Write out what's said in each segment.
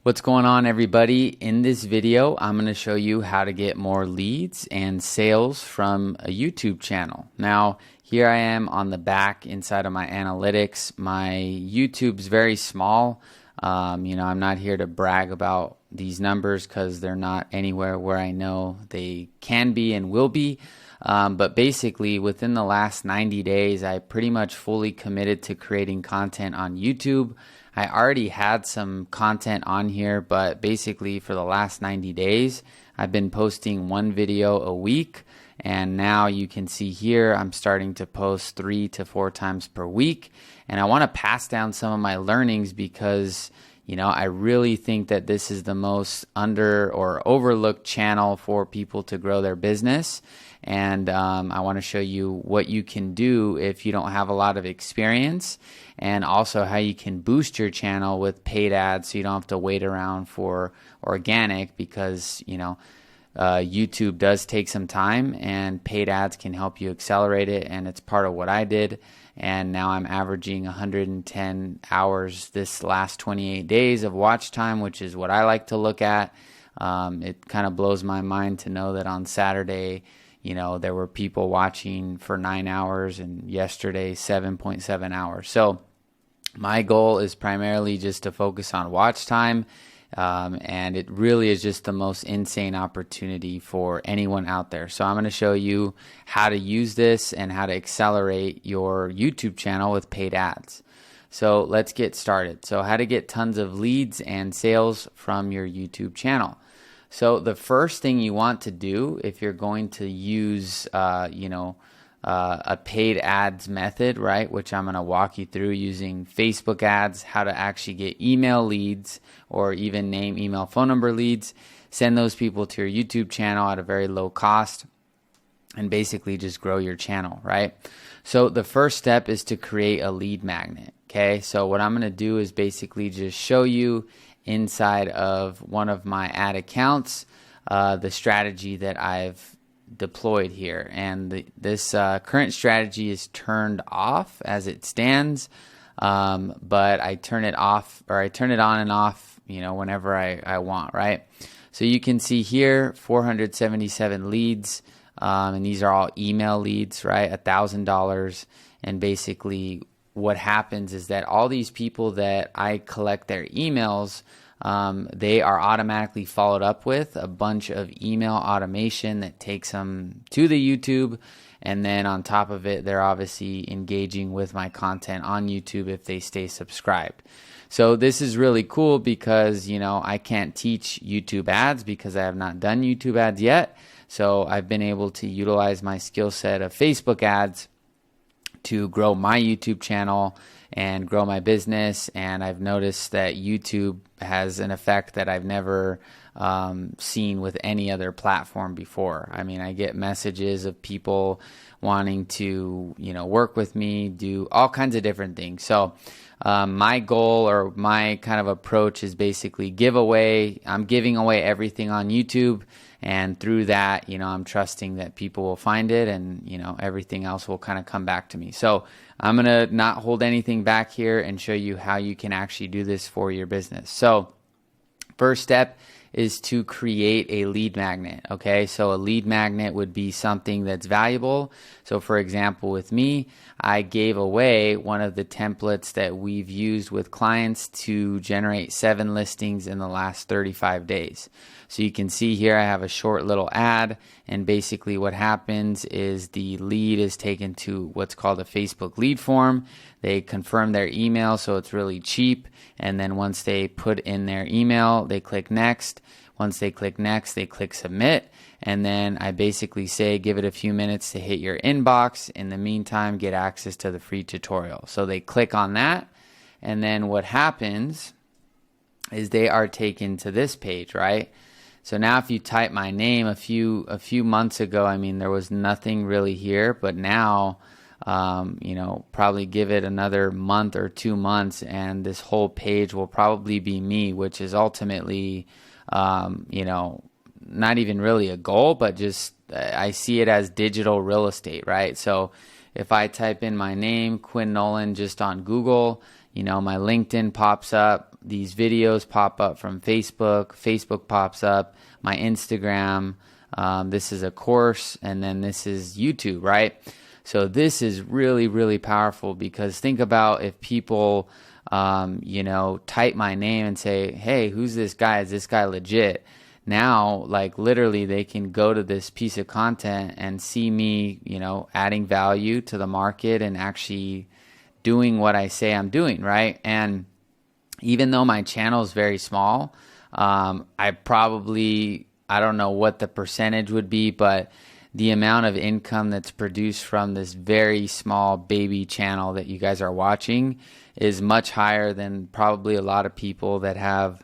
What's going on, everybody? In this video, I'm going to show you how to get more leads and sales from a YouTube channel. Now, here I am on the back inside of my analytics. My YouTube's very small. I'm not here to brag about these numbers because they're not anywhere where I know they can be and will be. But basically, within the last 90 days, I pretty much fully committed to creating content on YouTube. I already had some content on here, but basically for the last 90 days, I've been posting one video a week. And now you can see here, I'm starting to post 3 to 4 times per week. And I want to pass down some of my learnings because, I really think that this is the most under or overlooked channel for people to grow their business. And I want to show you what you can do if you don't have a lot of experience, and also how you can boost your channel with paid ads so you don't have to wait around for organic, because YouTube does take some time and paid ads can help you accelerate it, and it's part of what I did. And now I'm averaging 110 hours this last 28 days of watch time, which is what I like to look at. It kind of blows my mind to know that on Saturday, there were people watching for 9 hours, and yesterday 7.7 hours. So my goal is primarily just to focus on watch time. And it really is just the most insane opportunity for anyone out there. So I'm going to show you how to use this and how to accelerate your YouTube channel with paid ads. So let's get started. So how to get tons of leads and sales from your YouTube channel. So the first thing you want to do if you're going to use, a paid ads method, right, which I'm going to walk you through using Facebook ads, how to actually get email leads or even name, email, phone number leads, send those people to your YouTube channel at a very low cost, and basically just grow your channel, right? So the first step is to create a lead magnet, okay? So what I'm going to do is basically just show you inside of one of my ad accounts the strategy that I've deployed here, and this current strategy is turned off as it stands, but I turn it off, or I turn it on and off, whenever I want, right? So you can see here 477 leads, and these are all email leads, right? $1,000. And basically what happens is that all these people that I collect their emails, they are automatically followed up with a bunch of email automation that takes them to the YouTube. And then on top of it, they're obviously engaging with my content on YouTube if they stay subscribed. So this is really cool because, I can't teach YouTube ads because I have not done YouTube ads yet. So I've been able to utilize my skill set of Facebook ads to grow my YouTube channel and grow my business. And I've noticed that YouTube has an effect that I've never seen with any other platform before. I mean, I get messages of people wanting to, work with me, do all kinds of different things. So my goal, or my kind of approach, is basically I'm giving away everything on YouTube. And through that, I'm trusting that people will find it, and, everything else will kind of come back to me. So I'm going to not hold anything back here and show you how you can actually do this for your business. So first step is to create a lead magnet. Okay, so a lead magnet would be something that's valuable. So for example, with me, I gave away one of the templates that we've used with clients to generate 7 listings in the last 35 days. So you can see here I have a short little ad, and basically what happens is the lead is taken to what's called a Facebook lead form. They confirm their email, so it's really cheap. And then once they put in their email, they click next. Once they click next, they click submit. And then I basically say, give it a few minutes to hit your inbox. In the meantime, get access to the free tutorial. So they click on that. And then what happens is they are taken to this page, right? So now if you type my name a few months ago, I mean, there was nothing really here, but now, probably give it another month or 2 months and this whole page will probably be me, which is ultimately, not even really a goal, but just I see it as digital real estate, right? So if I type in my name, Quinn Nolan, just on Google, my LinkedIn pops up, these videos pop up from Facebook. Facebook pops up, my Instagram. This is a course, and then this is YouTube, right? So this is really, really powerful, because think about if people, type my name and say, hey, who's this guy? Is this guy legit? Now, like literally, they can go to this piece of content and see me, adding value to the market and actually doing what I say I'm doing, right? And even though my channel is very small, I don't know what the percentage would be, but the amount of income that's produced from this very small baby channel that you guys are watching is much higher than probably a lot of people that have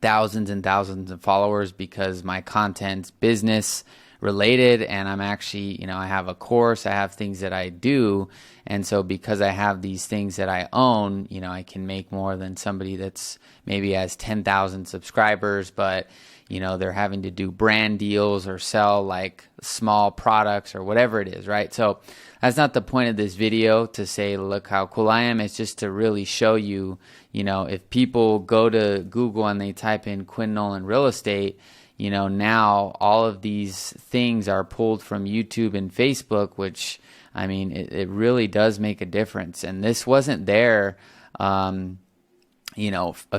thousands and thousands of followers, because my content's business related, and I'm actually, I have a course, I have things that I do, and so because I have these things that I own, I can make more than somebody that's maybe has 10,000 subscribers, but they're having to do brand deals or sell like small products or whatever it is, right? So that's not the point of this video, to say, look how cool I am. It's just to really show you, if people go to Google and they type in Quinn Nolan real estate, now all of these things are pulled from YouTube and Facebook, which, I mean, it really does make a difference. And this wasn't there, a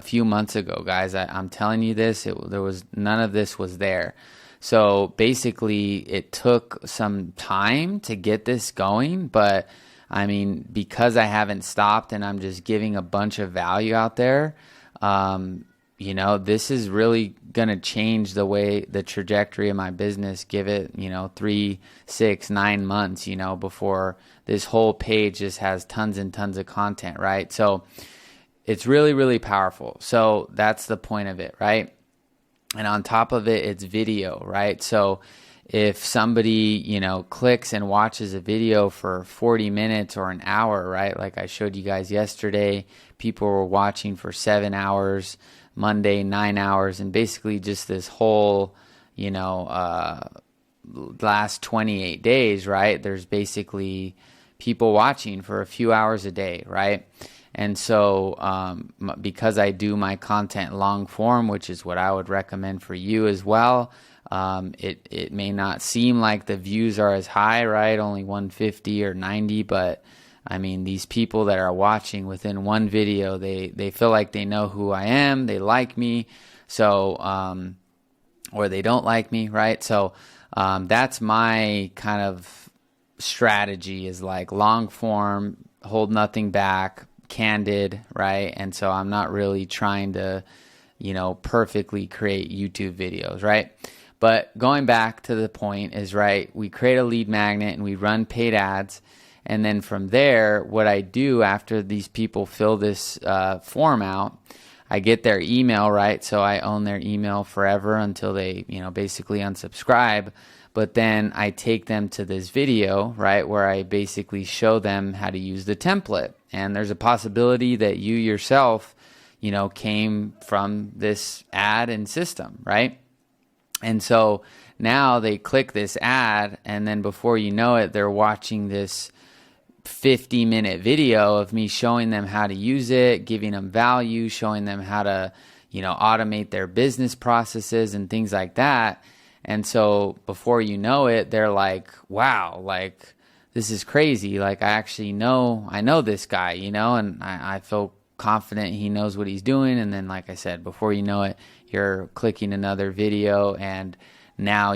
few months ago, guys. I'm telling you this, none of this was there. So basically it took some time to get this going, but I mean, because I haven't stopped and I'm just giving a bunch of value out there, this is really going to change the trajectory of my business. Give it, 3, 6, 9 months, before this whole page just has tons and tons of content, right? So it's really, really powerful. So that's the point of it, right? And on top of it, it's video, right? So if somebody, clicks and watches a video for 40 minutes or an hour, right? Like I showed you guys yesterday, people were watching for 7 hours, Monday, 9 hours, and basically just this whole, last 28 days, right? There's basically people watching for a few hours a day, right? And so because I do my content long form, which is what I would recommend for you as well, it may not seem like the views are as high, right? Only 150 or 90, but I mean, these people that are watching within one video, they feel like they know who I am, they like me, so or they don't like me, right? So that's my kind of strategy, is like long form, hold nothing back, candid, right? And so I'm not really trying to, perfectly create YouTube videos, right? But going back to the point is, right, we create a lead magnet and we run paid ads. And then from there, what I do after these people fill this form out, I get their email, right? So I own their email forever until they, basically unsubscribe. But then I take them to this video, right, where I basically show them how to use the template. And there's a possibility that you yourself, came from this ad and system, right? And so now they click this ad, and then before you know it, they're watching this 50-minute video of me showing them how to use it, giving them value, showing them how to, automate their business processes and things like that. And so before you know it, they're like, wow, like this is crazy. Like I know this guy, and I feel confident he knows what he's doing. And then, like I said, before you know it, you're clicking another video, and now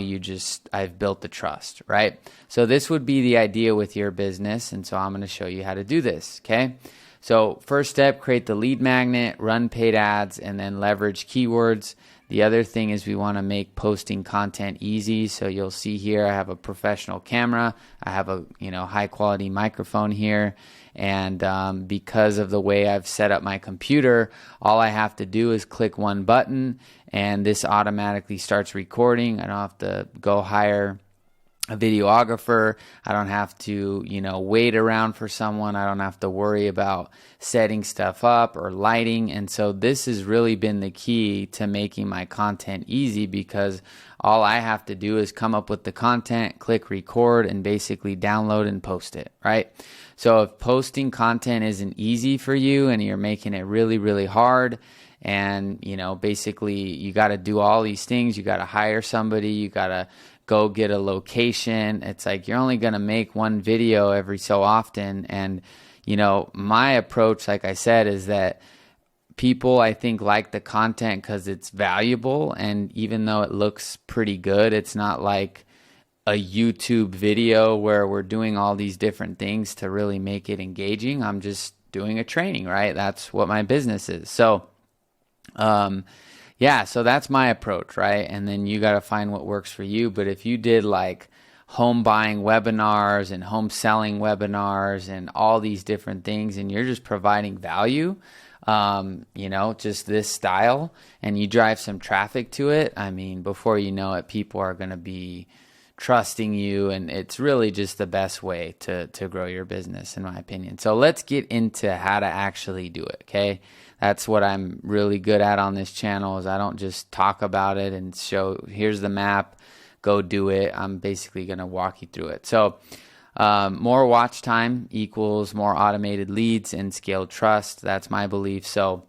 I've built the trust, right? So this would be the idea with your business. And so I'm going to show you how to do this. Okay. So first step, create the lead magnet, run paid ads, and then leverage keywords. The other thing is we want to make posting content easy. So you'll see here, I have a professional camera. I have a high quality microphone here. And because of the way I've set up my computer, all I have to do is click one button and this automatically starts recording. I don't have to go hire a videographer. I don't have to, wait around for someone. I don't have to worry about setting stuff up or lighting. And so this has really been the key to making my content easy, because all I have to do is come up with the content, click record, and basically download and post it, right? So if posting content isn't easy for you and you're making it really, really hard, and, basically you got to do all these things, you got to hire somebody, you got to go get a location. It's like you're only going to make one video every so often. And, my approach, like I said, is that people, I think, like the content because it's valuable. And even though it looks pretty good, it's not like a YouTube video where we're doing all these different things to really make it engaging. I'm just doing a training, right? That's what my business is. So, yeah, so that's my approach, right? And then you got to find what works for you. But if you did like home buying webinars and home selling webinars and all these different things, and you're just providing value, just this style, and you drive some traffic to it, I mean, before you know it, people are going to be trusting you, and it's really just the best way to grow your business, in my opinion. So let's get into how to actually do it, okay? That's what I'm really good at on this channel, is I don't just talk about it and show, here's the map, go do it. I'm basically going to walk you through it. So more watch time equals more automated leads and scaled trust. That's my belief. So,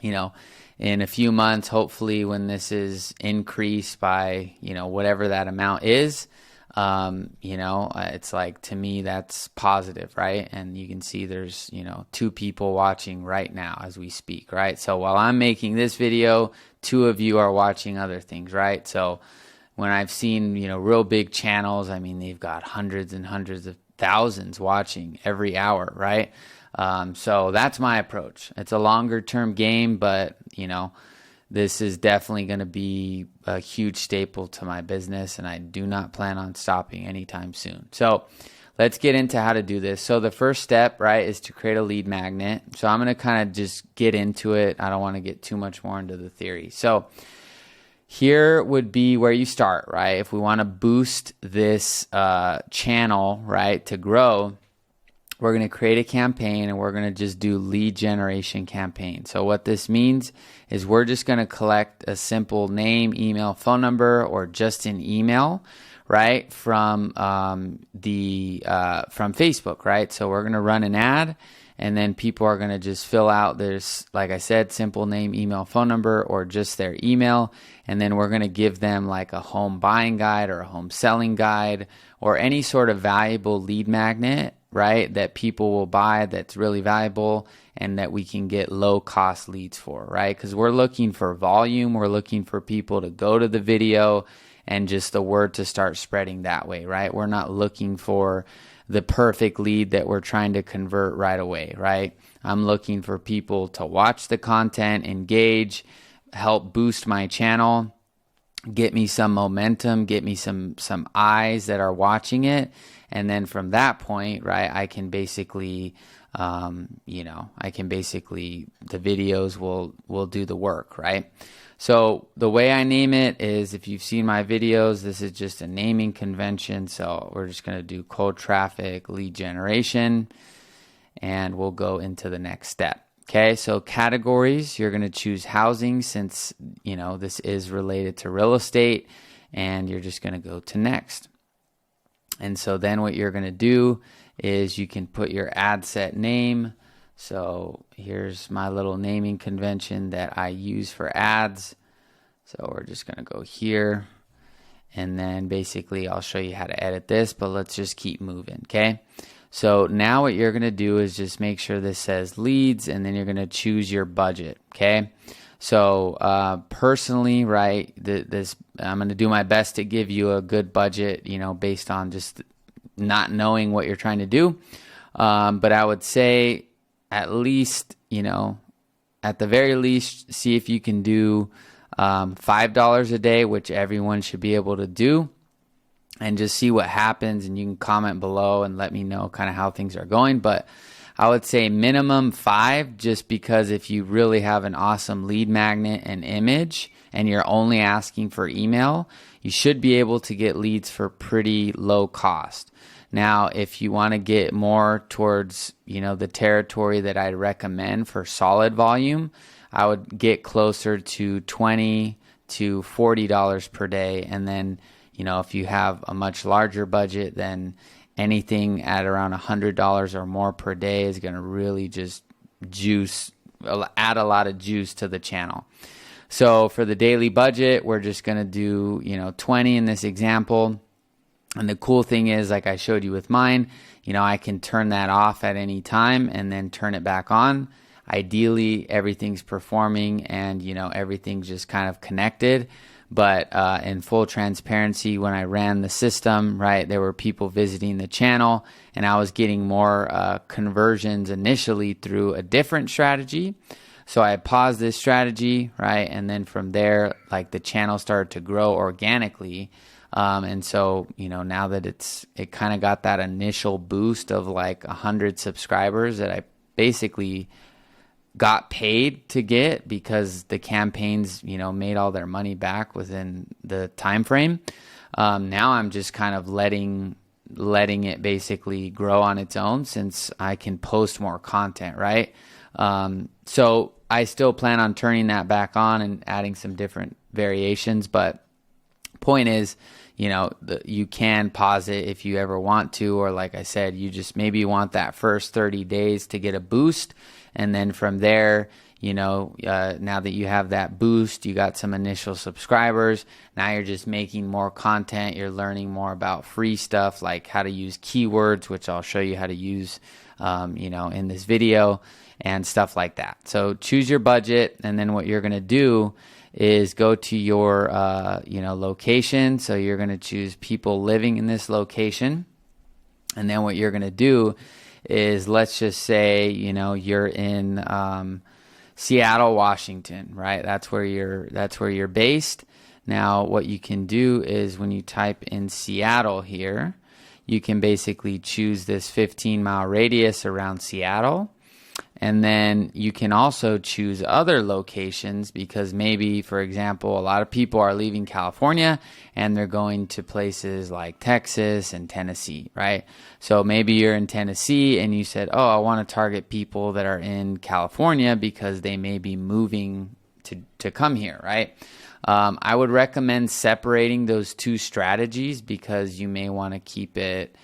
in a few months, hopefully when this is increased by, whatever that amount is, it's like, to me, that's positive, right? And you can see there's, 2 people watching right now as we speak, right? So while I'm making this video, 2 of you are watching other things, right? So when I've seen, real big channels, I mean, they've got hundreds and hundreds of thousands watching every hour, right? So that's my approach. It's a longer term game, but, this is definitely going to be a huge staple to my business, and I do not plan on stopping anytime soon. So let's get into how to do this. So the first step, right, is to create a lead magnet. So I'm going to kind of just get into it. I don't want to get too much more into the theory. So here would be where you start, right? If we want to boost this channel, right, to grow, we're going to create a campaign, and we're going to just do lead generation campaign. So what this means is we're just going to collect a simple name, email, phone number, or just an email, right, from from Facebook, right? So we're going to run an ad, and then people are going to just fill out, there's, like I said, simple name, email, phone number, or just their email. And then we're going to give them like a home buying guide or a home selling guide or any sort of valuable lead magnet, right, that people will buy, that's really valuable and that we can get low cost leads for, right? Because we're looking for volume. We're looking for people to go to the video and just the word to start spreading that way, right? We're not looking for the perfect lead that we're trying to convert right away, right? I'm looking for people to watch the content, engage, help boost my channel, get me some momentum, get me some eyes that are watching it. And then from that point, right, I can basically, the videos will do the work, right? So the way I name it is, if you've seen my videos, this is just a naming convention. So we're just going to do cold traffic lead generation, and we'll go into the next step. Okay, so categories, you're going to choose housing, since, this is related to real estate, and you're just going to go to next. And so then what you're going to do is you can put your ad set name. So here's my little naming convention that I use for ads. So we're just going to go here, and then basically I'll show you how to edit this, but let's just keep moving, okay? So now what you're going to do is just make sure this says leads, and then you're going to choose your budget, okay? So personally, right, I'm going to do my best to give you a good budget, based on just not knowing what you're trying to do. But I would say at least, at the very least, see if you can do $5 a day, which everyone should be able to do, and just see what happens. And you can comment below and let me know kind of how things are going. But I would say minimum 5, just because if you really have an awesome lead magnet and image and you're only asking for email, you should be able to get leads for pretty low cost. Now, if you want to get more towards, the territory that I'd recommend for solid volume, I would get closer to $20 to $40 per day. And then, if you have a much larger budget, then anything at around $100 or more per day is going to really just add a lot of juice to the channel. So for the daily budget, we're just going to do, 20 in this example. And the cool thing is, like I showed you with mine, I can turn that off at any time and then turn it back on. Ideally, everything's performing and, everything's just kind of connected. But in full transparency, when I ran the system, right, there were people visiting the channel, and I was getting more conversions initially through a different strategy. So I paused this strategy, right, and then from there, like, the channel started to grow organically. And so, now that it kind of got that initial boost of like 100 subscribers that I basically got paid to get, because the campaigns, made all their money back within the time frame. Now I'm just kind of letting it basically grow on its own, since I can post more content, right? So I still plan on turning that back on and adding some different variations, but point is, you can pause it if you ever want to, or like I said, you just maybe want that first 30 days to get a boost. And then from there, now that you have that boost, you got some initial subscribers. Now you're just making more content. You're learning more about free stuff, like how to use keywords, which I'll show you how to use, in this video, and stuff like that. So choose your budget. And then what you're going to do is go to your, location. So you're going to choose people living in this location. And then what you're going to do is, let's just say, you're in Seattle, Washington, right? That's where you're based. Now, what you can do is, when you type in Seattle here, you can basically choose this 15-mile radius around Seattle. And then you can also choose other locations, because maybe, for example, a lot of people are leaving California and they're going to places like Texas and Tennessee, right? So maybe you're in Tennessee and you said, oh, I want to target people that are in California because they may be moving to come here, right? I would recommend separating those two strategies, because you may want to keep it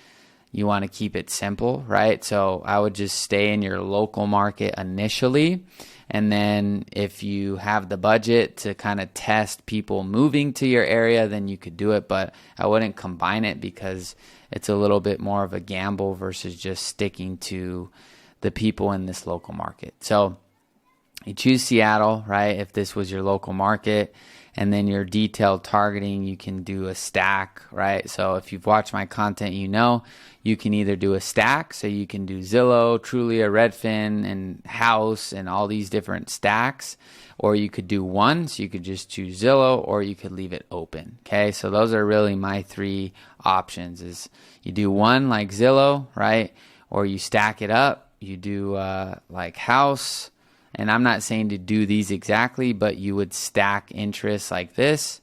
simple, right? So I would just stay in your local market initially. And then if you have the budget to kind of test people moving to your area, then you could do it. But I wouldn't combine it, because it's a little bit more of a gamble versus just sticking to the people in this local market. So you choose Seattle, right? If this was your local market. And then your detailed targeting, you can do a stack, right? So if you've watched my content, you can either do a stack. So you can do Zillow, Trulia, Redfin, and House, and all these different stacks. Or you could do one. So you could just choose Zillow, or you could leave it open. Okay, so those are really my 3 options. Is you do one like Zillow, right? Or you stack it up. You do like House. And I'm not saying to do these exactly, but you would stack interests like this.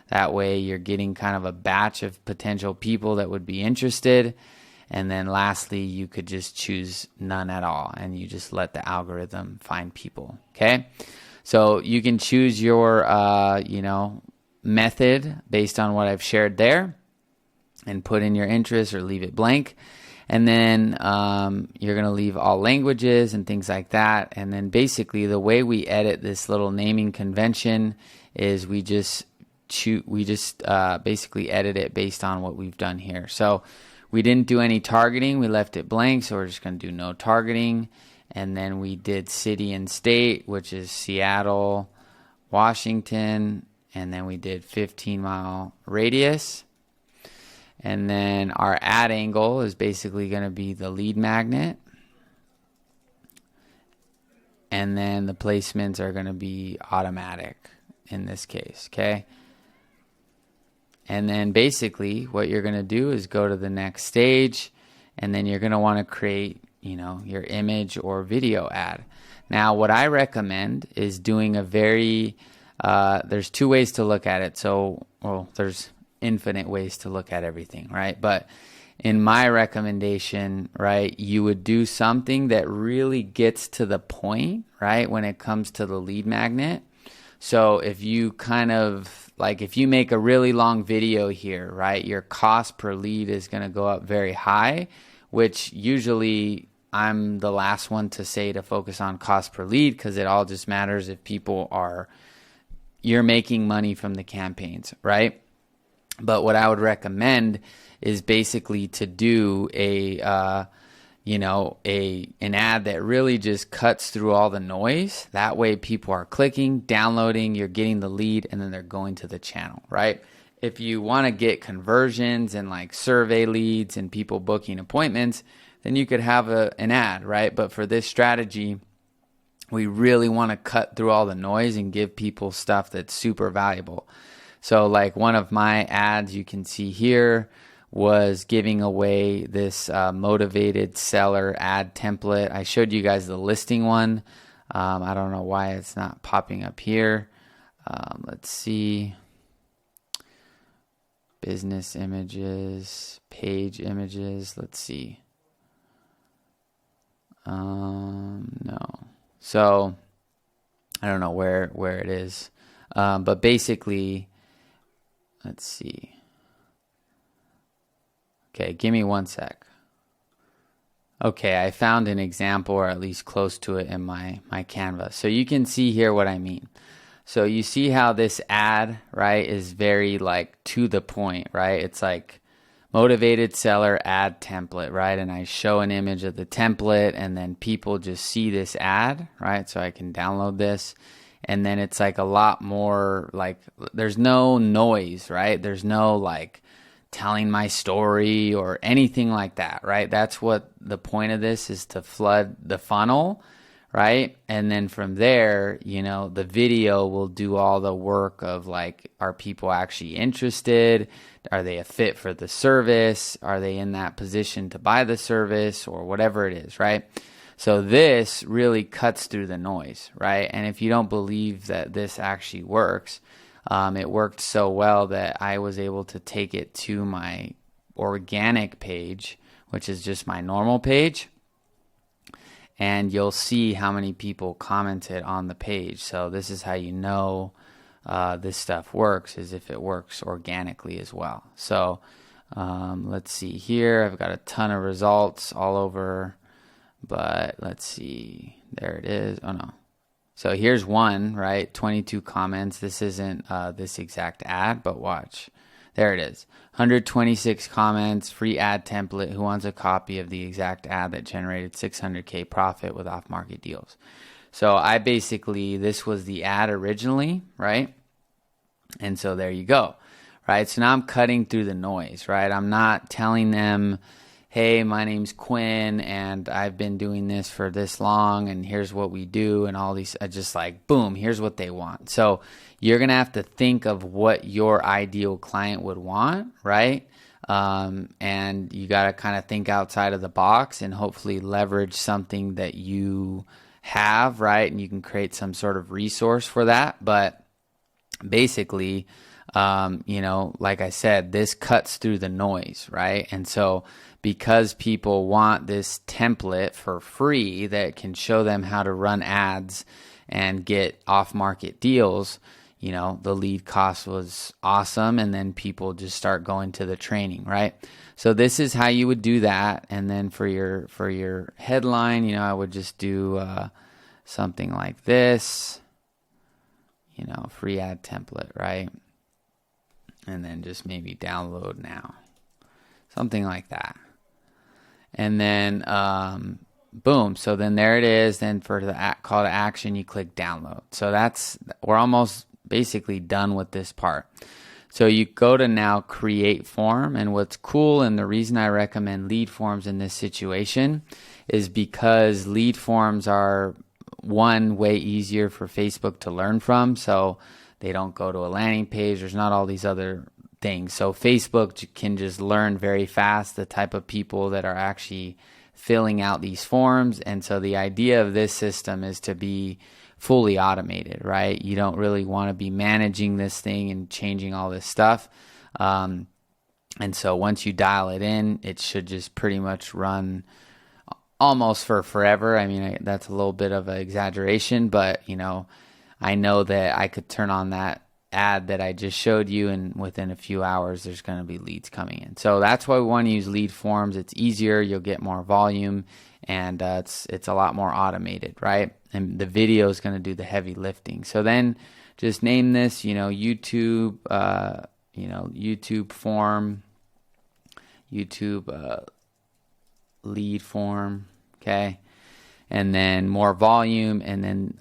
That way you're getting kind of a batch of potential people that would be interested. And then lastly, you could just choose none at all, and you just let the algorithm find people, okay? So you can choose your, method based on what I've shared there, and put in your interest or leave it blank. And then you're going to leave all languages and things like that. And then basically the way we edit this little naming convention is we just basically edit it based on what we've done here. So we didn't do any targeting. We left it blank. So we're just going to do no targeting. And then we did city and state, which is Seattle, Washington. And then we did 15-mile radius. And then our ad angle is basically going to be the lead magnet. And then the placements are going to be automatic in this case, okay? And then basically what you're going to do is go to the next stage, and then you're going to want to create your image or video ad. Now, what I recommend is doing a very, there's two ways to look at it. So, well, there's infinite ways to look at everything, right? But in my recommendation, right, you would do something that really gets to the point, right, when it comes to the lead magnet. So if you if you make a really long video here, right, your cost per lead is going to go up very high, which usually I'm the last one to say to focus on cost per lead, because it all just matters if you're making money from the campaigns, right? But what I would recommend is basically to do an ad that really just cuts through all the noise. That way people are clicking, downloading, you're getting the lead, and then they're going to the channel, right? If you want to get conversions and like survey leads and people booking appointments, then you could have an ad, right? But for this strategy, we really want to cut through all the noise and give people stuff that's super valuable. So like one of my ads you can see here was giving away this motivated seller ad template. I showed you guys the listing one. I don't know why it's not popping up here. Let's see. Business images, page images. Let's see. No. So I don't know where it is. But basically, let's see. Okay, give me one sec. Okay, I found an example, or at least close to it, in my Canva. So you can see here what I mean. So you see how this ad, right, is very like to the point, right? It's like motivated seller ad template, right? And I show an image of the template, and then people just see this ad, right? So I can download this. And then it's like a lot more like, there's no noise, right? There's no like telling my story or anything like that, right? That's what the point of this is, to flood the funnel, right? And then from there, the video will do all the work of like, are people actually interested? Are they a fit for the service? Are they in that position to buy the service, or whatever it is, right? So this really cuts through the noise, right? And if you don't believe that this actually works, it worked so well that I was able to take it to my organic page, which is just my normal page. And you'll see how many people commented on the page. So this is how you know this stuff works, is if it works organically as well. So let's see here. I've got a ton of results all over. But let's see. There it is. Oh, no. So here's one, right? 22 comments. This isn't this exact ad, but watch. There it is. 126 comments, free ad template. Who wants a copy of the exact ad that generated $600K profit with off-market deals? So this was the ad originally, right? And so there you go, right? So now I'm cutting through the noise, right? I'm not telling them, hey, my name's Quinn, and I've been doing this for this long, and here's what we do, and all these, just like, boom, here's what they want. So you're going to have to think of what your ideal client would want, right? And you got to kind of think outside of the box and hopefully leverage something that you have, right? And you can create some sort of resource for that. But basically, like I said, this cuts through the noise, right? And so because people want this template for free that can show them how to run ads and get off-market deals, the lead cost was awesome, and then people just start going to the training, right? So this is how you would do that. And then for your headline, I would just do something like this, free ad template, right? And then just maybe download now, something like that. And then boom, so then there it is. Then for the call to action, you click download. So we're almost basically done with this part. So you go to now create form, and what's cool, and the reason I recommend lead forms in this situation, is because lead forms are way easier for Facebook to learn from. So they don't go to a landing page. There's not all these other things. So Facebook can just learn very fast the type of people that are actually filling out these forms. And so the idea of this system is to be fully automated, right? You don't really want to be managing this thing and changing all this stuff. And so once you dial it in, it should just pretty much run almost for forever. I mean, that's a little bit of an exaggeration, but I know that I could turn on that ad that I just showed you, and within a few hours there's going to be leads coming in. So that's why we want to use lead forms. It's easier, you'll get more volume, and it's a lot more automated, right? And the video is going to do the heavy lifting. So then just name this, YouTube, YouTube form, YouTube lead form, okay? And then more volume, and then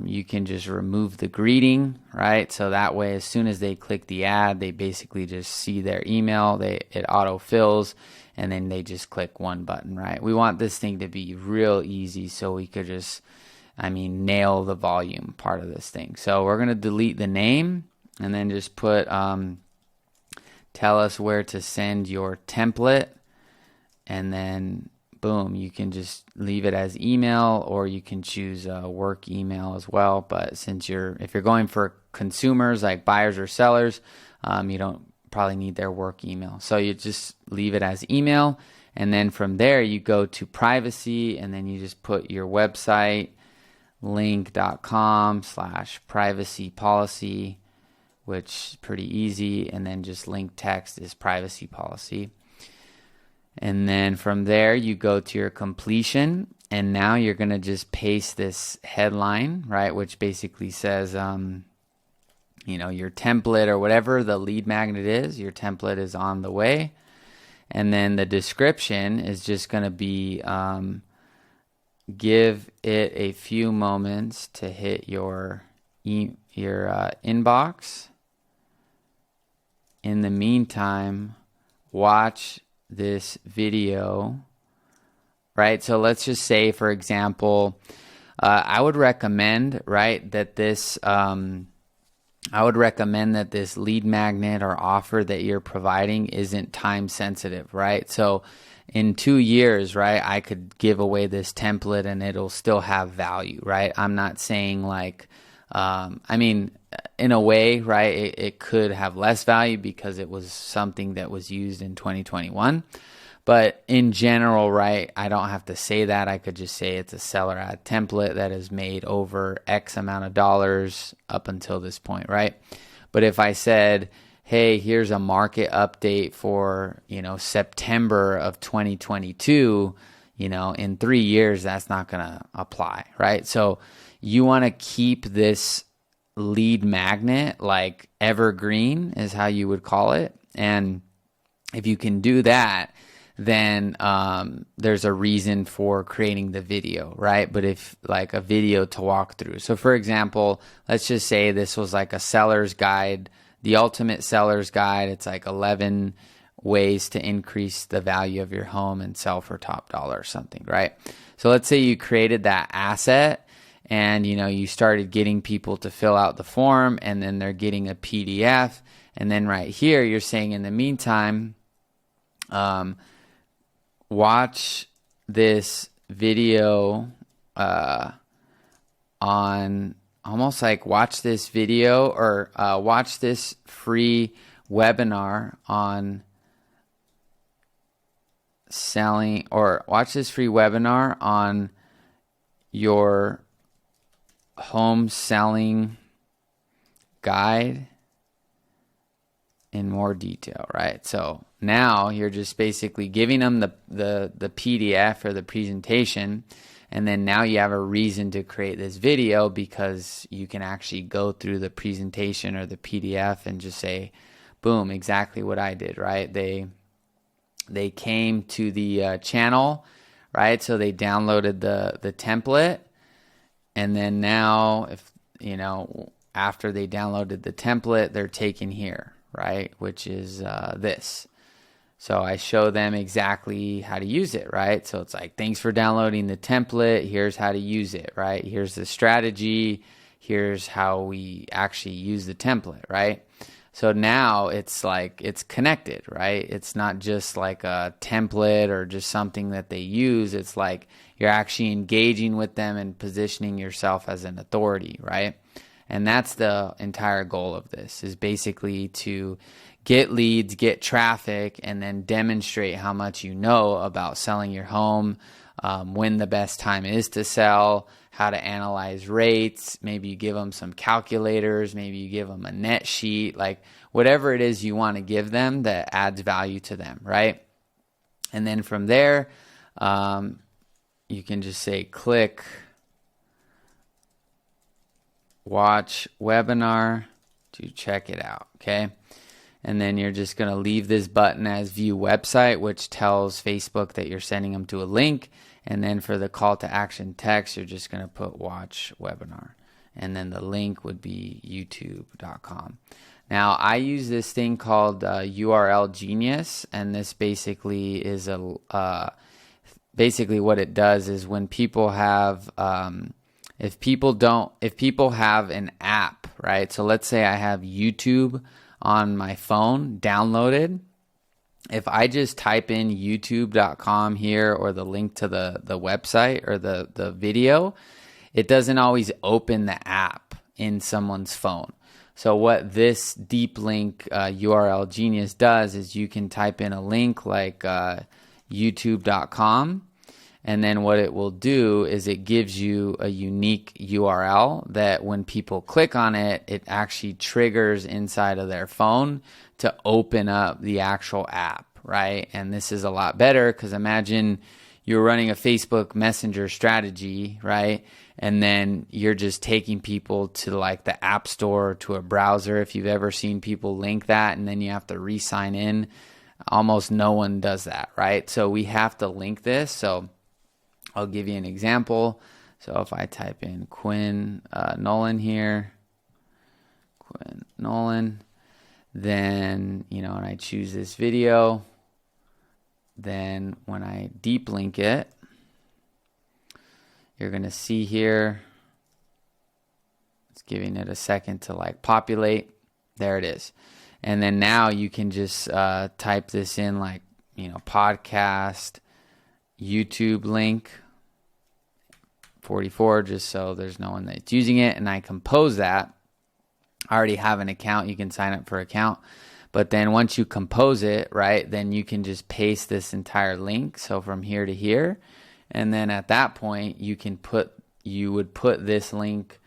you can just remove the greeting, right? So that way, as soon as they click the ad, they basically just see their email, it auto-fills, and then they just click one button, right? We want this thing to be real easy so we could just, nail the volume part of this thing. So we're going to delete the name, and then just put, tell us where to send your template, and then boom, you can just leave it as email, or you can choose work email as well. But if you're going for consumers like buyers or sellers, you don't probably need their work email. So you just leave it as email, and then from there you go to privacy, and then you just put your website link.com/privacy policy, which is pretty easy, and then just link text is privacy policy. And then from there, you go to your completion, and now you're going to just paste this headline, right, which basically says, your template or whatever the lead magnet is, your template is on the way. And then the description is just going to be, give it a few moments to hit your inbox. In the meantime, watch this video, right? So let's just say, for example, I would recommend, right, that this lead magnet or offer that you're providing isn't time sensitive, right? So in 2 years, right, I could give away this template and it'll still have value, right? I'm not saying like, in a way, right, it could have less value because it was something that was used in 2021. But in general, right, I don't have to say that. I could just say it's a seller ad template that has made over X amount of dollars up until this point, right? But if I said, hey, here's a market update for, September of 2022, in 3 years, that's not going to apply, right? So you want to keep this lead magnet like evergreen is how you would call it. And if you can do that, then there's a reason for creating the video, right? But if like a video to walk through. So for example, let's just say this was like a seller's guide, the ultimate seller's guide. It's like 11 ways to increase the value of your home and sell for top dollar or something, right? So let's say you created that asset, and you started getting people to fill out the form, and then they're getting a PDF, and then right here you're saying, in the meantime, watch this video on almost like watch this video or watch this free webinar on selling, or watch this free webinar on your home selling guide in more detail, right? So now you're just basically giving them the PDF or the presentation, and then now you have a reason to create this video because you can actually go through the presentation or the PDF and just say, boom, exactly what I did, right? They came to the channel, right? So they downloaded the template, and then now if after they downloaded the template, they're taken here, right? Which is this. So I show them exactly how to use it, right? So it's like, thanks for downloading the template. Here's how to use it, right? Here's the strategy. Here's how we actually use the template, right? So now it's like it's connected, right? It's not just like a template or just something that they use. It's like you're actually engaging with them and positioning yourself as an authority, right? And that's the entire goal of this, is basically to get leads, get traffic, and then demonstrate how much you know about selling your home, when the best time is to sell, how to analyze rates. Maybe you give them some calculators, maybe you give them a net sheet, like whatever it is you want to give them that adds value to them, right? And then from there, you can just say click watch webinar to check it out, okay? And then you're just going to leave this button as view website, which tells Facebook that you're sending them to a link. And then for the call to action text, you're just going to put watch webinar. And then the link would be youtube.com. Now, I use this thing called URL Genius, and this basically is basically what it does is when people have if people have an app, right? So let's say I have YouTube on my phone downloaded. If I just type in youtube.com here, or the link to the website or the video, it doesn't always open the app in someone's phone. So what this deep link URL Genius does is you can type in a link like youtube.com, and then what it will do is it gives you a unique URL that when people click on it, it actually triggers inside of their phone to open up the actual app, right? And this is a lot better because imagine you're running a Facebook Messenger strategy, right? And then you're just taking people to like the App Store, to a browser. If you've ever seen people link that and then you have to re-sign in, almost no one does that, right? So we have to link this. So I'll give you an example. So if I type in Quinn Nolan here, Quinn Nolan, then, and I choose this video, then when I deep link it, you're going to see here, it's giving it a second to like populate. There it is. And then now you can just type this in like, podcast, YouTube link 44, just so there's no one that's using it, and I compose that. I already have an account. You can sign up for an account. But then once you compose it, right, then you can just paste this entire link. So from here to here. And then at that point, you would put this link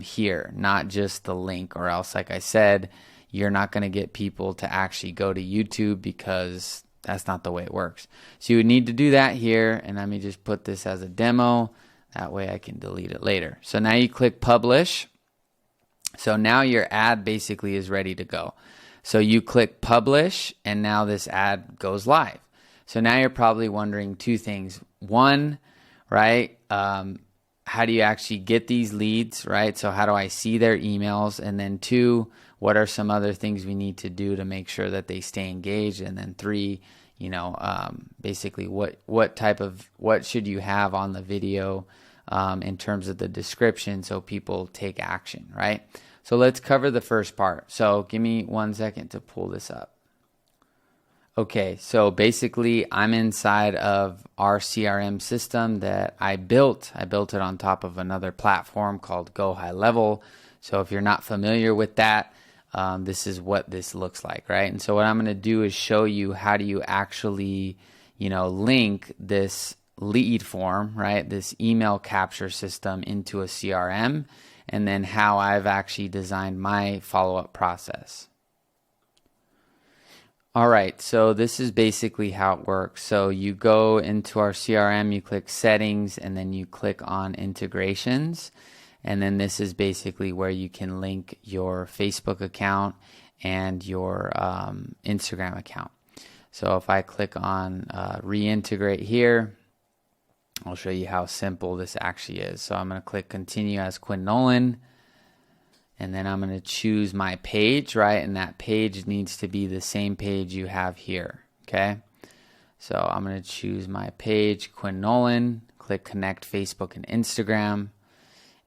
here, not just the link, or else, like I said, you're not going to get people to actually go to YouTube because that's not the way it works. So you would need to do that here. And let me just put this as a demo. That way I can delete it later. So now you click publish. So now your ad basically is ready to go. So you click publish, and now this ad goes live. So now you're probably wondering two things. One, right, how do you actually get these leads, right? So how do I see their emails? And then two, what are some other things we need to do to make sure that they stay engaged? And then three, basically what should you have on the video in terms of the description so people take action, right? So let's cover the first part. So give me 1 second to pull this up. Okay, so basically I'm inside of our CRM system that I built. I built it on top of another platform called Go High Level. So if you're not familiar with that, this is what this looks like, right? And so what I'm going to do is show you how do you actually, link this lead form, right? This email capture system into a CRM, and then how I've actually designed my follow-up process. All right, so this is basically how it works. So you go into our CRM, you click settings, and then you click on integrations. And then this is basically where you can link your Facebook account and your Instagram account. So if I click on reintegrate here, I'll show you how simple this actually is. So I'm going to click continue as Quinn Nolan. And then I'm going to choose my page, right? And that page needs to be the same page you have here, okay? So I'm going to choose my page, Quinn Nolan, click connect Facebook and Instagram.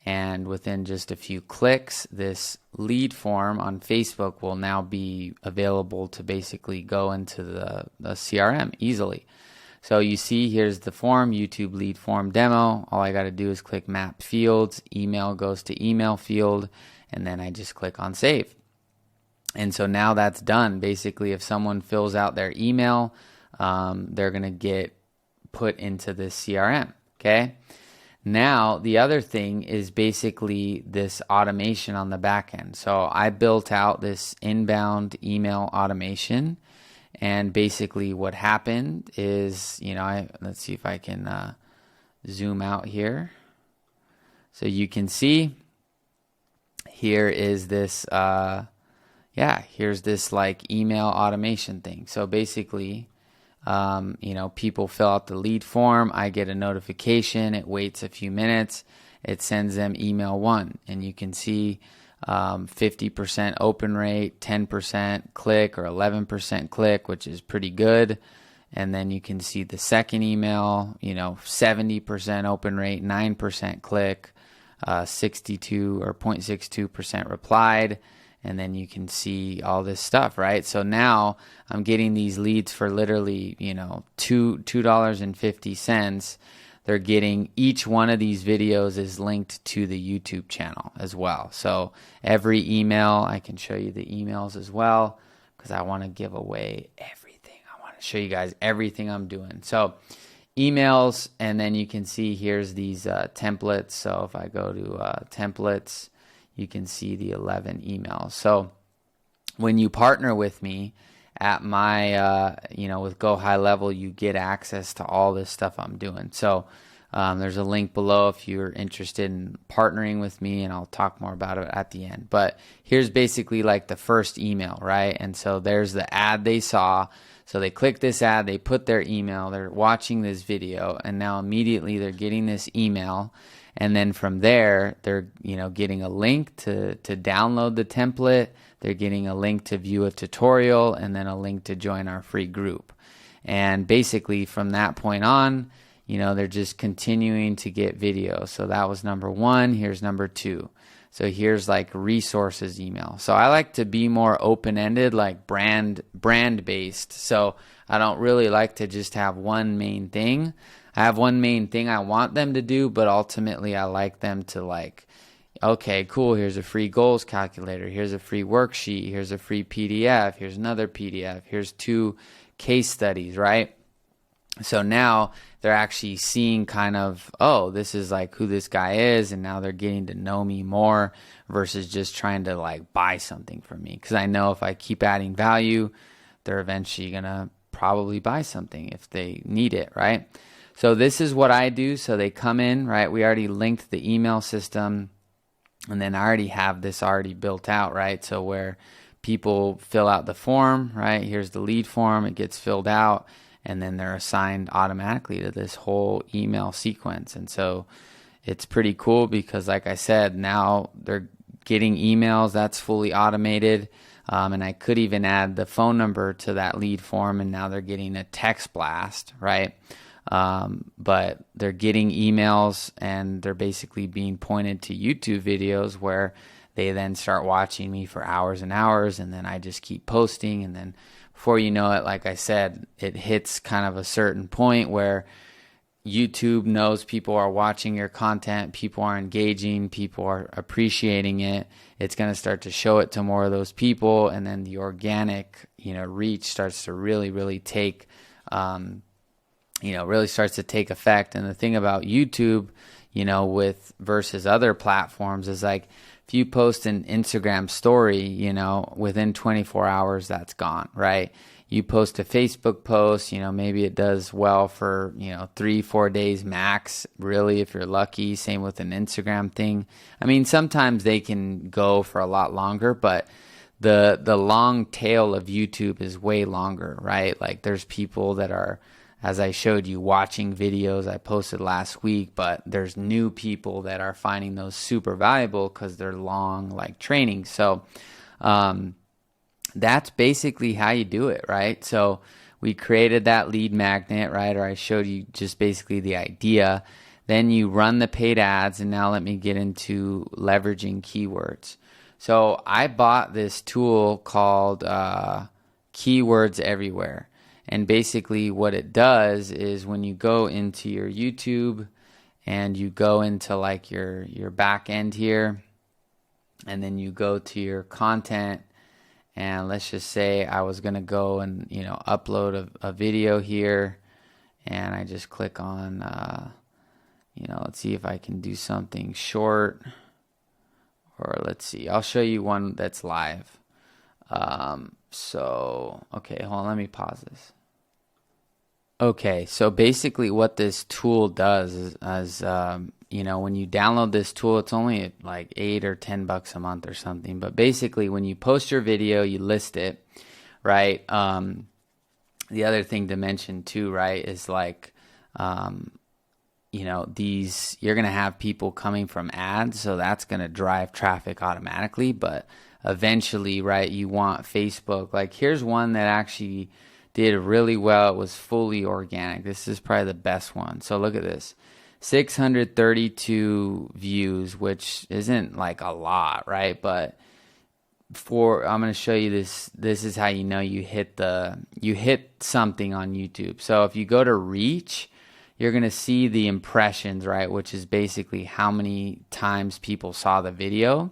And within just a few clicks, this lead form on Facebook will now be available to basically go into the CRM easily. So you see, here's the form, YouTube lead form demo. All I got to do is click map fields, email goes to email field, and then I just click on save. And so now that's done. Basically, if someone fills out their email, they're going to get put into this CRM, okay? Now, the other thing is basically this automation on the back end. So I built out this inbound email automation, and basically what happened is, let's see if I can zoom out here. So you can see here is this, here's this like email automation thing. So basically, people fill out the lead form. I get a notification. It waits a few minutes. It sends them email 1, and you can see 50% open rate, 10% click, or 11% click, which is pretty good. And then you can see the second email, 70% open rate, 9% click, 62 or 0.62% replied. And then you can see all this stuff, right? So now I'm getting these leads for literally, $2.50. They're getting, each one of these videos is linked to the YouTube channel as well. So every email, I can show you the emails as well, because I want to give away everything. I want to show you guys everything I'm doing. So emails, and then you can see here's these templates. So if I go to templates, you can see the 11 emails. So when you partner with me at my, with Go High Level, you get access to all this stuff I'm doing. So there's a link below if you're interested in partnering with me, and I'll talk more about it at the end. But here's basically like the first email, right? And so there's the ad they saw. So they click this ad, they put their email, they're watching this video, and now immediately they're getting this email. And then from there, they're getting a link to download the template. They're getting a link to view a tutorial, and then a link to join our free group. And basically from that point on, they're just continuing to get videos. So that was number 1. Here's number 2. So here's like resources email. So I like to be more open-ended, like brand based. So I don't really like to just have one main thing. I have one main thing I want them to do, but ultimately I like them to like, okay, cool, here's a free goals calculator, here's a free worksheet, here's a free PDF, here's another PDF, here's 2 case studies, right? So now they're actually seeing kind of, oh, this is like who this guy is, and now they're getting to know me more versus just trying to like buy something from me. Because I know if I keep adding value, they're eventually going to probably buy something if they need it, right? So this is what I do. So they come in, right? We already linked the email system, and then I already have this already built out, right? So where people fill out the form, right? Here's the lead form. It gets filled out, and then they're assigned automatically to this whole email sequence. And so it's pretty cool because, like I said, now they're getting emails. That's fully automated. And I could even add the phone number to that lead form, and now they're getting a text blast, right? But they're getting emails, and they're basically being pointed to YouTube videos where they then start watching me for hours and hours, and then I just keep posting, and then before you know it, like I said, it hits kind of a certain point where YouTube knows people are watching your content, people are engaging, people are appreciating it. It's going to start to show it to more of those people, and then the organic, reach starts to really take really starts to take effect. And the thing about YouTube, with versus other platforms is like, if you post an Instagram story, within 24 hours, that's gone, right? You post a Facebook post, maybe it does well for, 3-4 days max, really, if you're lucky. Same with an Instagram thing. I mean, sometimes they can go for a lot longer, but the long tail of YouTube is way longer, right? Like there's people that are, as I showed you, watching videos I posted last week, but there's new people that are finding those super valuable because they're long, like training. So that's basically how you do it, right? So we created that lead magnet, right? Or I showed you just basically the idea. Then you run the paid ads, and now let me get into leveraging keywords. So I bought this tool called Keywords Everywhere. And basically what it does is when you go into your YouTube and you go into like your back end here, and then you go to your content, and let's just say I was going to go and, upload a video here, and I just click on, let's see if I can do something short, or let's see, I'll show you one that's live. Okay, hold on, let me pause this. Okay, so basically what this tool does is when you download this tool, it's only like $8 or $10 a month or something. But basically when you post your video, you list it, right? The other thing to mention too, right, is like, you're going to have people coming from ads, so that's going to drive traffic automatically. But eventually, right, you want Facebook. Like here's one that actually did really well. It was fully organic. This is probably the best one. So look at this. 632 views, which isn't like a lot, right? But I'm going to show you this. This is how you know you hit something on YouTube. So if you go to reach, you're going to see the impressions, right? Which is basically how many times people saw the video.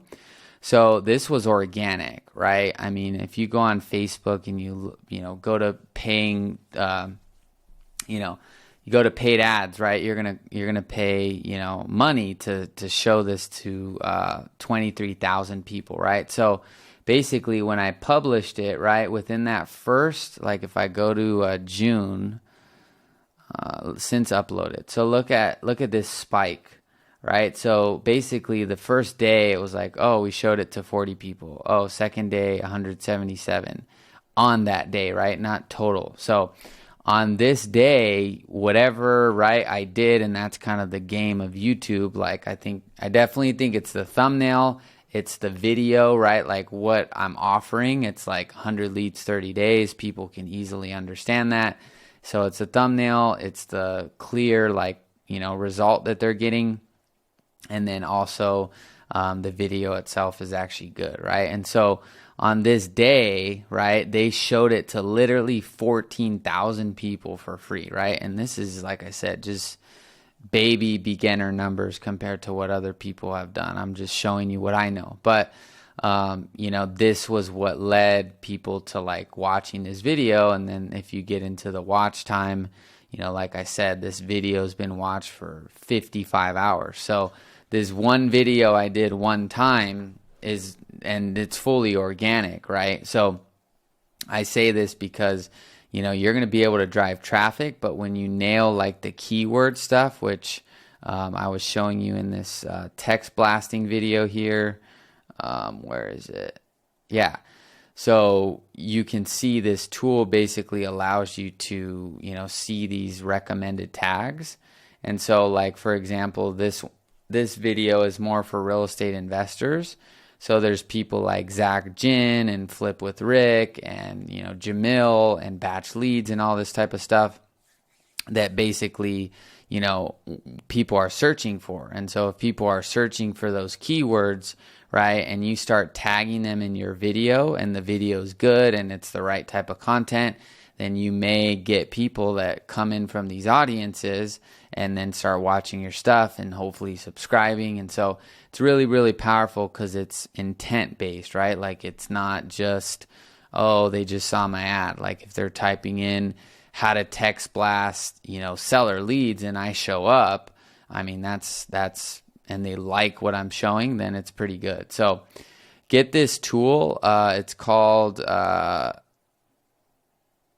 So this was organic, right? I mean, if you go on Facebook and you go to paying, you go to paid ads, right? You're gonna pay money to show this to 23,000 people, right? So basically, when I published it, right, within that first, like if I go to June, since uploaded, so look at this spike. Right, so basically the first day it was like, oh, we showed it to 40 people. Oh, second day 177 on that day, right? Not total. So on this day, whatever, right, I did, and that's kind of the game of YouTube. Like I definitely think it's the thumbnail, it's the video, right? Like what I'm offering, it's like 100 leads, 30 days. People can easily understand that. So it's the thumbnail, it's the clear result that they're getting. And then also the video itself is actually good, right? And so on this day, right, they showed it to literally 14,000 people for free, right? And this is, like I said, just baby beginner numbers compared to what other people have done. I'm just showing you what I know. But, this was what led people to like watching this video. And then if you get into the watch time, like I said, this video has been watched for 55 hours. So this one video I did one time and it's fully organic, right? So I say this because, you're going to be able to drive traffic, but when you nail like the keyword stuff, which I was showing you in this text blasting video here, where is it? Yeah. So you can see this tool basically allows you to, see these recommended tags. And so like, for example, this video is more for real estate investors. So there's people like Zach Jin and Flip with Rick and, Jamil and Batch Leads and all this type of stuff that basically, people are searching for. And so if people are searching for those keywords, right, and you start tagging them in your video and the video is good and it's the right type of content, then you may get people that come in from these audiences and then start watching your stuff and hopefully subscribing. And so it's really, really powerful because it's intent based, right? Like it's not just, oh, they just saw my ad. Like if they're typing in how to text blast, seller leads and I show up, I mean, that's, and they like what I'm showing, then it's pretty good. So get this tool. It's called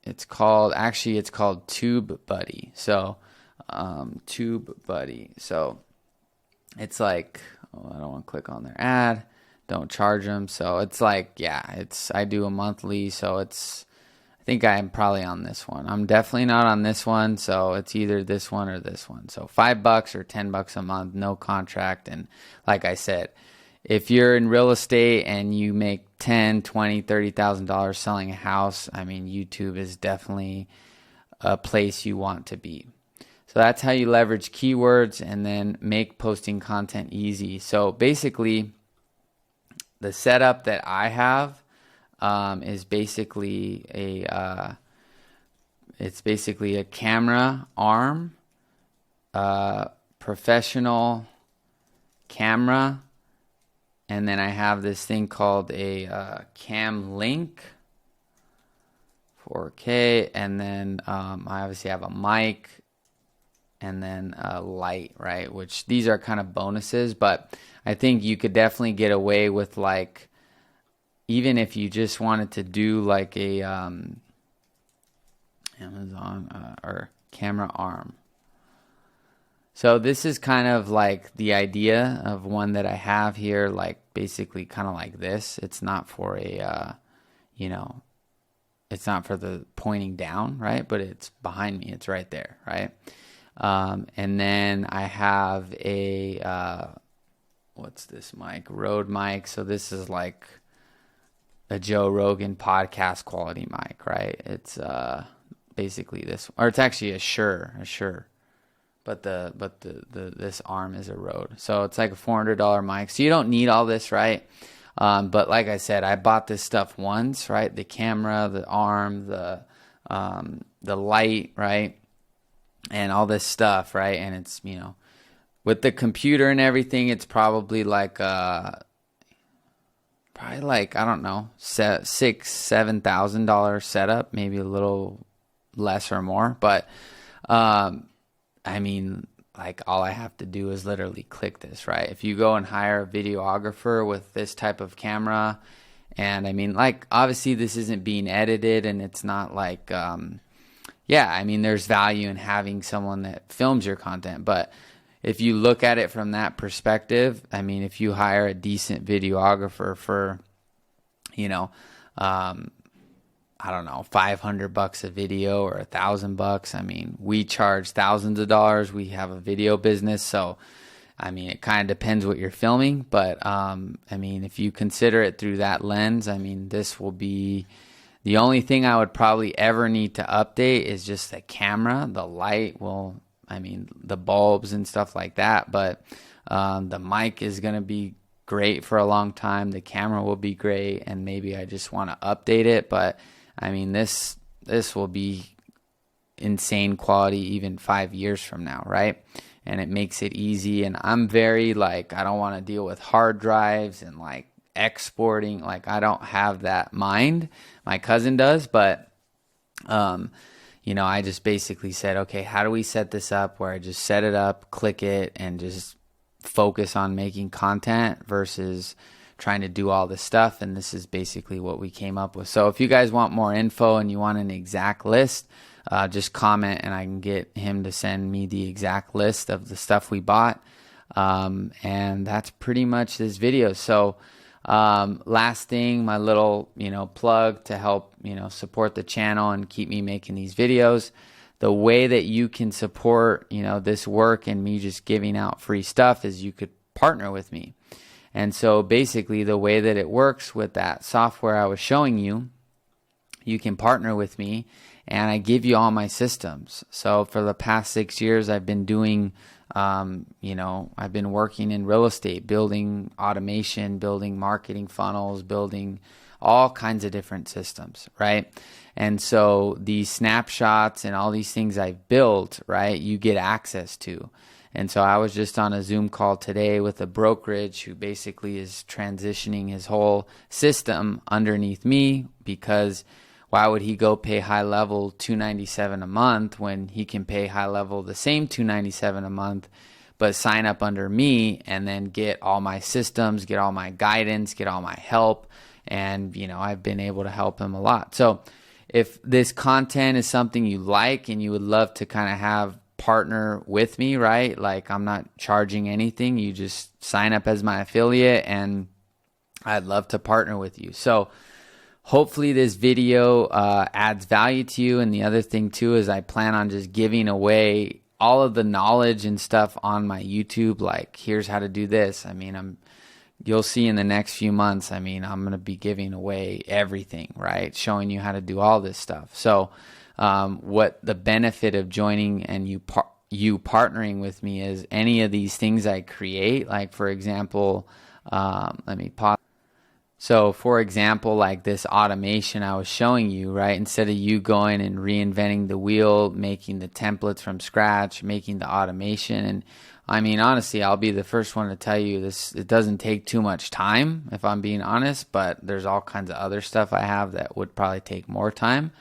TubeBuddy. So, TubeBuddy. So it's like, I don't want to click on their ad. Don't charge them. So it's like, I do a monthly. So I think I'm probably on this one. I'm definitely not on this one. So it's either this one or this one. So $5 or $10 a month, no contract. And like I said, if you're in real estate and you make $10,000, $20,000, $30,000 selling a house, I mean, YouTube is definitely a place you want to be. So that's how you leverage keywords and then make posting content easy. So basically, the setup that I have is basically it's basically a camera arm, professional camera, and then I have this thing called a cam link, 4K, and then I obviously have a mic, and then a light, right? Which these are kind of bonuses, but I think you could definitely get away with, like, even if you just wanted to do like a Amazon or camera arm. So this is kind of like the idea of one that I have here, like basically kind of like this. It's not for a, it's not for the pointing down, right? But it's behind me. It's right there, right? And then I have a, what's this mic? Rode mic. So this is like a Joe Rogan podcast quality mic, right? It's basically this, or it's actually a Shure. But this arm is a Rode. So it's like a $400 mic. So you don't need all this, right? But like I said, I bought this stuff once, right? The camera, the arm, the light, right? And all this stuff, right? And it's, with the computer and everything, it's probably like I don't know, $7,000 setup, maybe a little less or more. But I mean, like, all I have to do is literally click this, right? If you go and hire a videographer with this type of camera, and I mean, like, obviously this isn't being edited, and it's not like, I mean, there's value in having someone that films your content, but if you look at it from that perspective, I mean, if you hire a decent videographer for, I don't know, $500 a video or $1,000. I mean, we charge thousands of dollars. We have a video business. So, I mean, it kind of depends what you're filming. But, I mean, if you consider it through that lens, I mean, this will be the only thing I would probably ever need to update is just the camera, the light. Well, I mean, the bulbs and stuff like that. But the mic is going to be great for a long time. The camera will be great. And maybe I just want to update it. But I mean, this will be insane quality even 5 years from now, right? And it makes it easy. And I'm very, like, I don't want to deal with hard drives and like exporting. Like, I don't have that mind. My cousin does, but I just basically said, okay, how do we set this up where I just set it up, click it, and just focus on making content versus trying to do all this stuff. And this is basically what we came up with. So if you guys want more info and you want an exact list, just comment and I can get him to send me the exact list of the stuff we bought. And that's pretty much this video. So last thing, my little plug to help support the channel and keep me making these videos. The way that you can support this work and me just giving out free stuff is you could partner with me. And so basically the way that it works with that software I was showing you, you can partner with me and I give you all my systems. So for the past 6 years, I've been doing, I've been working in real estate, building automation, building marketing funnels, building all kinds of different systems, right? And so these snapshots and all these things I've built, right, you get access to. And so I was just on a Zoom call today with a brokerage who basically is transitioning his whole system underneath me, because why would he go pay high level $297 a month when he can pay high level the same $297 a month, but sign up under me and then get all my systems, get all my guidance, get all my help. And, I've been able to help him a lot. So if this content is something you like and you would love to kind of have partner with me, right? Like, I'm not charging anything. You just sign up as my affiliate and I'd love to partner with you. So hopefully this video adds value to you. And the other thing too is I plan on just giving away all of the knowledge and stuff on my YouTube. Like, here's how to do this. I mean, you'll see in the next few months, I mean, I'm going to be giving away everything, right? Showing you how to do all this stuff. So what the benefit of joining and you you partnering with me is any of these things I create. Like, for example, let me pause. So for example, like this automation I was showing you, right? Instead of you going and reinventing the wheel, making the templates from scratch, making the automation. And I mean, honestly, I'll be the first one to tell you this, it doesn't take too much time, if I'm being honest, but there's all kinds of other stuff I have that would probably take more time.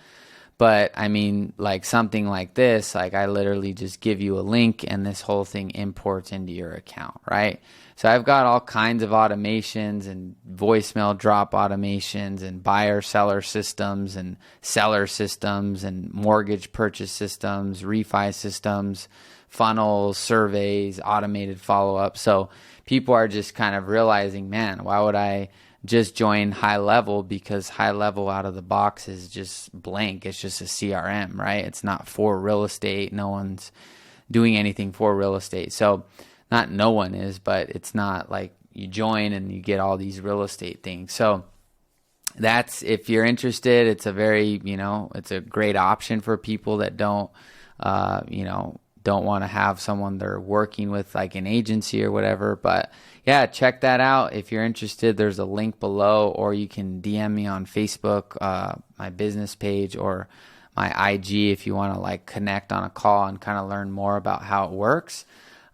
But I mean, like something like this, like I literally just give you a link and this whole thing imports into your account, right? So I've got all kinds of automations and voicemail drop automations and buyer seller systems and seller systems and mortgage purchase systems, refi systems, funnels, surveys, automated follow-up. So people are just kind of realizing, man, why would I just join High Level? Because High Level out of the box is just blank. It's just a CRM, right? It's not for real estate. No one's doing anything for real estate. So not no one is, but it's not like you join and you get all these real estate things. So that's, if you're interested, it's a very, it's a great option for people that don't want to have someone they're working with, like an agency or whatever. But yeah, check that out. If you're interested, there's a link below, or you can DM me on Facebook, my business page, or my IG if you want to like connect on a call and kind of learn more about how it works.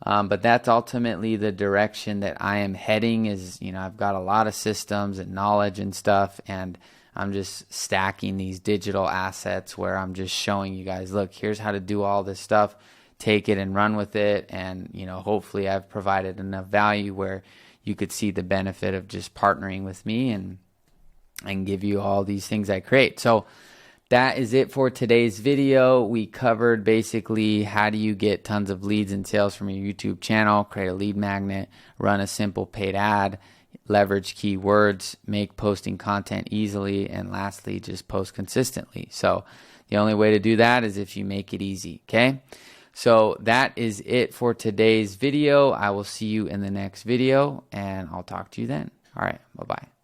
But that's ultimately the direction that I am heading is, I've got a lot of systems and knowledge and stuff, and I'm just stacking these digital assets where I'm just showing you guys, look, here's how to do all this stuff. Take it and run with it. And, hopefully I've provided enough value where you could see the benefit of just partnering with me and give you all these things I create. So that is it for today's video. We covered basically how do you get tons of leads and sales from your YouTube channel, create a lead magnet, run a simple paid ad, leverage keywords, make posting content easily, and lastly, just post consistently. So the only way to do that is if you make it easy, okay? So that is it for today's video. I will see you in the next video, and I'll talk to you then. All right, bye-bye.